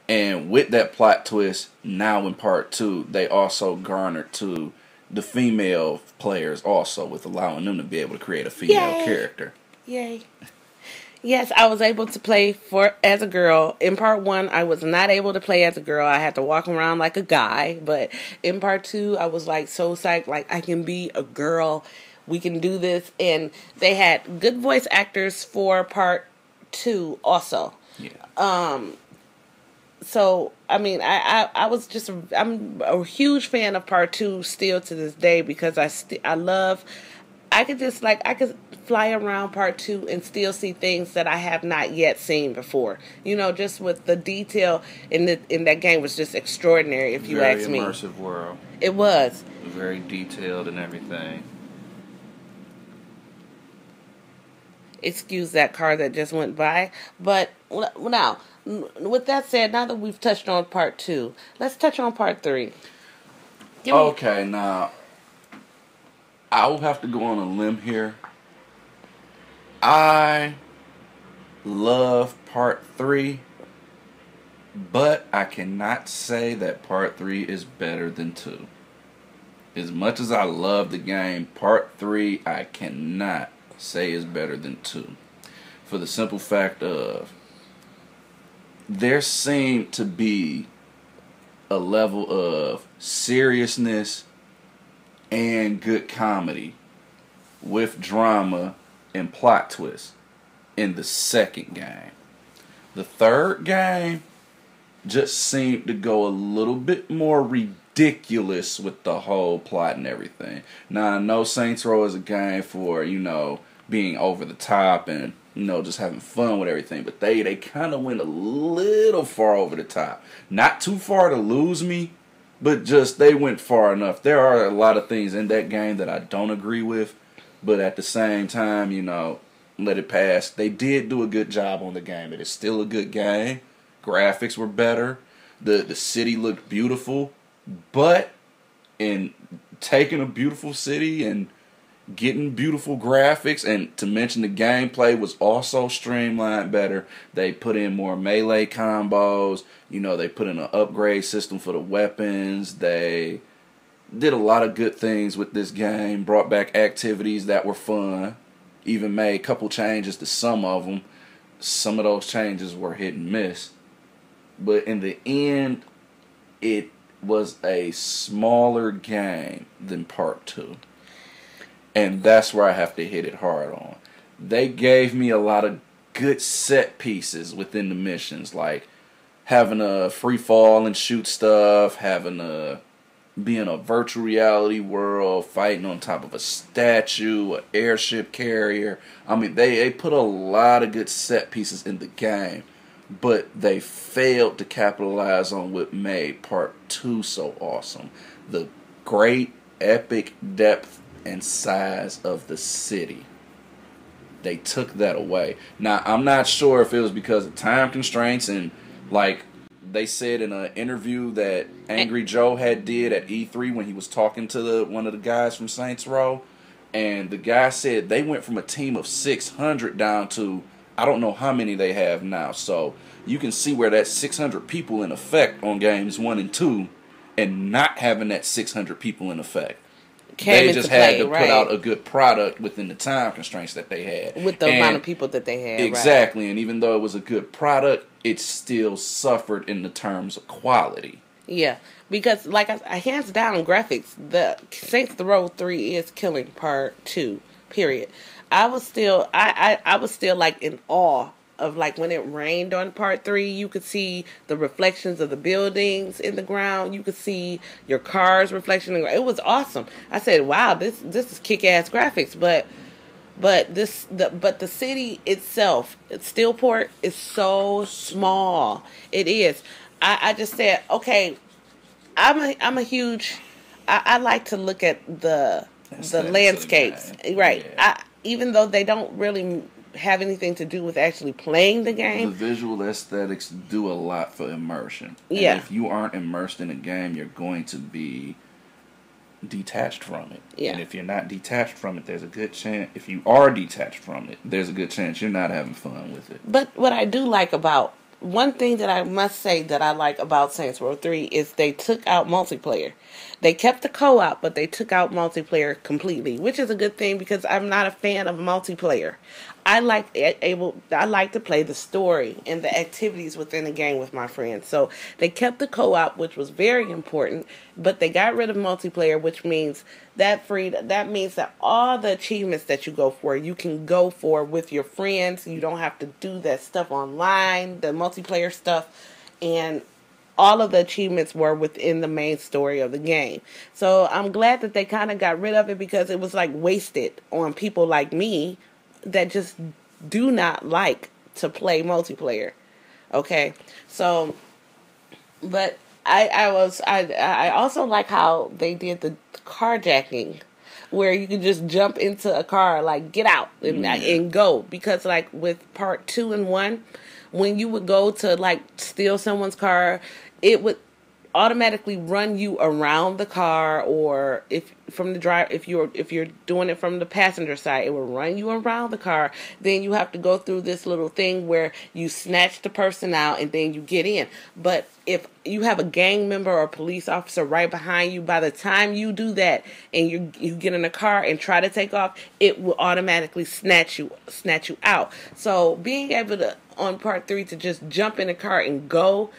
And with that plot twist, now in part 2, they also garnered to the female players also, with allowing them to be able to create a female character. Yay. Yes, I was able to play as a girl. In part 1, I was not able to play as a girl. I had to walk around like a guy. But in part 2, I was like so psyched, like I can be a girl. We can do this. And they had good voice actors for part 2 also. Yeah. So I mean, I was just I'm a huge fan of part 2 still to this day, because I could fly around part 2 and still see things that I have not yet seen before. You know, just with the detail in that game was just extraordinary, if you ask me. Very immersive world. It was. Very detailed and everything. Excuse that car that just went by. But now, with that said, now that we've touched on part 2, let's touch on part 3. Okay, now, I will have to go on a limb here. I love part 3, but I cannot say that part 3 is better than 2. As much as I love the game, part 3 I cannot say is better than 2. For the simple fact of, there seemed to be a level of seriousness and good comedy with drama and plot twists in the second game. The third game just seemed to go a little bit more ridiculous with the whole plot and everything. Now, I know Saints Row is a game for, being over the top and, just having fun with everything, but they kind of went a little far over the top. Not too far to lose me, but just they went far enough. There are a lot of things in that game that I don't agree with, but at the same time, let it pass. They did do a good job on the game. It is still a good game. Graphics were better. The city looked beautiful, but in taking a beautiful city and getting beautiful graphics, and to mention the gameplay was also streamlined better. They put in more melee combos. They put in an upgrade system for the weapons. They did a lot of good things with this game. Brought back activities that were fun. Even made a couple changes to some of them. Some of those changes were hit and miss. But in the end, it was a smaller game than part 2. And that's where I have to hit it hard on. They gave me a lot of good set pieces within the missions, like having a free fall and shoot stuff, be in a virtual reality world, fighting on top of a statue, an airship carrier. I mean, they put a lot of good set pieces in the game, but they failed to capitalize on what made part 2 so awesome. The great epic depth and size of the city. They took that away. Now, I'm not sure if it was because of time constraints, and like they said in an interview that Angry Joe had did at E3 when he was talking to one of the guys from Saints Row, and the guy said they went from a team of 600 down to I don't know how many they have now. So you can see where that 600 people in effect on games 1 and 2, and not having that 600 people in effect. They just had to put out a good product within the time constraints that they had. With the amount of people that they had. Exactly. Right. And even though it was a good product, it still suffered in the terms of quality. Yeah. Because, like I hands down graphics, the Saints Row 3 is killing part 2. Period. I was still like in awe of like when it rained on part 3, you could see the reflections of the buildings in the ground. You could see your car's reflection. It was awesome. I said, "Wow, this is kick-ass graphics." But the city itself, Steelport, is so small. It is. I just said, okay, I'm a huge. I like to look at the landscapes, right? Yeah. Even though they don't really have anything to do with actually playing the game. The visual aesthetics do a lot for immersion. And yeah. If you aren't immersed in a game, you're going to be detached from it. Yeah. And if you're not detached from it, there's a good chance. If you are detached from it, there's a good chance you're not having fun with it. But what I do like about one thing that I must say that I like about Saints Row 3 is they took out multiplayer. They kept the co-op, but they took out multiplayer completely, which is a good thing because I'm not a fan of multiplayer. I like to play the story and the activities within the game with my friends. So they kept the co-op, which was very important, but they got rid of multiplayer, which means that means that all the achievements that you go for, you can go for with your friends. You don't have to do that stuff online, the multiplayer stuff, and all of the achievements were within the main story of the game. So I'm glad that they kind of got rid of it because it was like wasted on people like me that just do not like to play multiplayer. Okay, so, but I also like how they did the carjacking, where you can just jump into a car, like get out and go. Because like with part 2 and 1, when you would go to like steal someone's car, it would automatically run you around the car, or if you're doing it from the passenger side, it will run you around the car. Then you have to go through this little thing where you snatch the person out and then you get in. But if you have a gang member or a police officer right behind you, by the time you do that and you get in a car and try to take off, it will automatically snatch you out. So being able to, on part 3, to just jump in a car and go,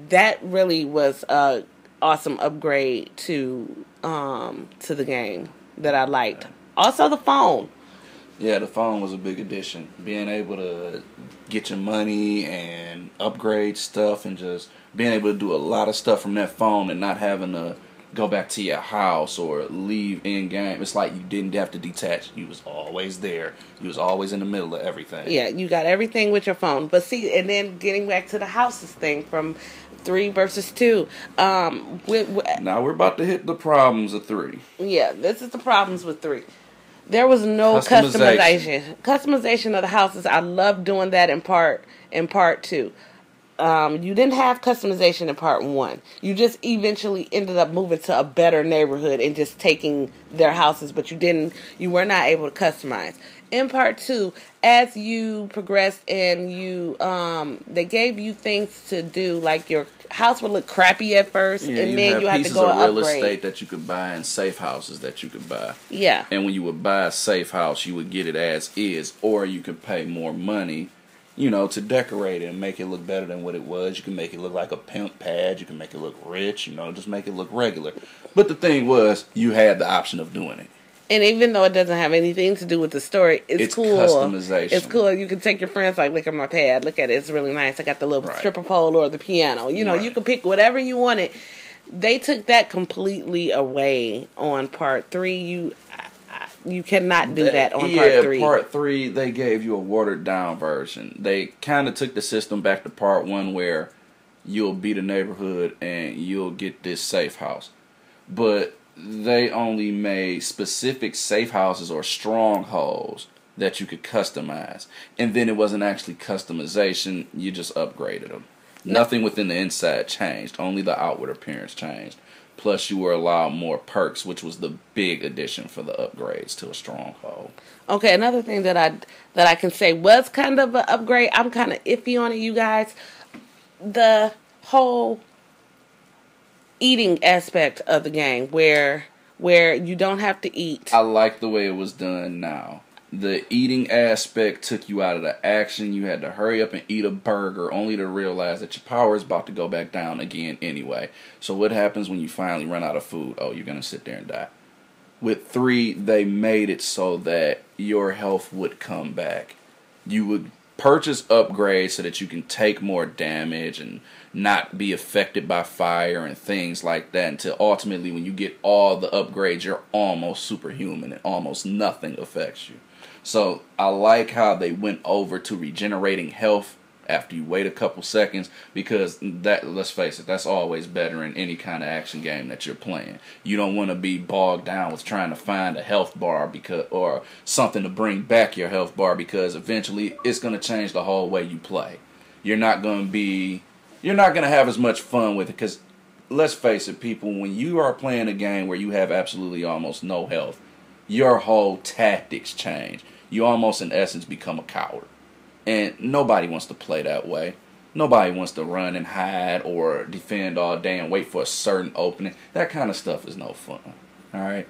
that really was a awesome upgrade to the game that I liked. Also the phone. Yeah, the phone was a big addition. Being able to get your money and upgrade stuff and just being able to do a lot of stuff from that phone and not having to go back to your house or leave in game. It's like you didn't have to detach. You was always there. You was always in the middle of everything. Yeah, you got everything with your phone. But see, and then getting back to the houses thing from 3 versus 2. Now we're about to hit the problems of 3. Yeah, this is the problems with 3. There was no customization. Customization of the houses. I love doing that in part 2. You didn't have customization in part 1. You just eventually ended up moving to a better neighborhood and just taking their houses, but you were not able to customize. In part 2, as you progressed and they gave you things to do, like your house would look crappy at first, and then you had to go and upgrade. Real estate that you could buy and safe houses that you could buy. Yeah. And when you would buy a safe house, you would get it as is, or you could pay more money, to decorate it and make it look better than what it was. You can make it look like a pimp pad. You can make it look rich, just make it look regular. But the thing was, you had the option of doing it. And even though it doesn't have anything to do with the story, it's cool. Customization. It's cool. You can take your friends, like, look at my pad. Look at it. It's really nice. I got the little stripper pole or the piano. You can pick whatever you wanted. They took that completely away on part 3. You cannot do that on part 3. Part 3, they gave you a watered down version. They kind of took the system back to part 1 where you'll beat a neighborhood and you'll get this safe house. But they only made specific safe houses or strongholds that you could customize. And then it wasn't actually customization, you just upgraded them. Nothing within the inside changed, only the outward appearance changed. Plus you were allowed more perks, which was the big addition for the upgrades to a stronghold. Okay, another thing that I can say was kind of an upgrade. I'm kind of iffy on it, you guys. The whole eating aspect of the game where you don't have to eat. I like the way it was done now. The eating aspect took you out of the action. You had to hurry up and eat a burger only to realize that your power is about to go back down again anyway. So what happens when you finally run out of food? Oh, you're going to sit there and die. With 3, they made it so that your health would come back. You would purchase upgrades so that you can take more damage and not be affected by fire and things like that, until ultimately when you get all the upgrades, you're almost superhuman and almost nothing affects you. So I like how they went over to regenerating health after you wait a couple seconds, because that, let's face it, that's always better in any kind of action game that you're playing. You don't want to be bogged down with trying to find a health bar or something to bring back your health bar, because eventually it's going to change the whole way you play. You're not going to have as much fun with it, because let's face it, people, when you are playing a game where you have absolutely almost no health, your whole tactics change. You almost, in essence, become a coward. And nobody wants to play that way. Nobody wants to run and hide or defend all day and wait for a certain opening. That kind of stuff is no fun. All right.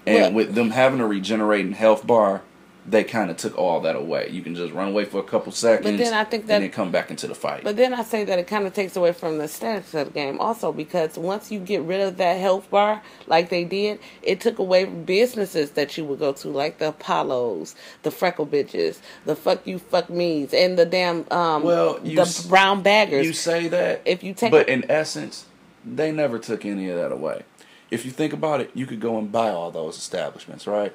And with them having a regenerating health bar, they kind of took all that away. You can just run away for a couple seconds, But then I think and then come back into the fight. But then I say that it kind of takes away from the aesthetics of the game also, because once you get rid of that health bar, like they did, it took away businesses that you would go to, like the Apollos, the Freckle Bitches, the Fuck You Fuck Me's, and the damn the brown baggers. You say that, if you take, but in essence, they never took any of that away. If you think about it, you could go and buy all those establishments, right?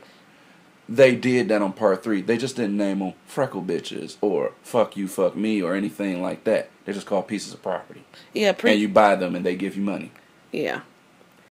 They did that on part 3. They just didn't name them Freckle Bitches or Fuck You Fuck Me or anything like that. They're just called pieces of property. Yeah, and you buy them and they give you money. Yeah.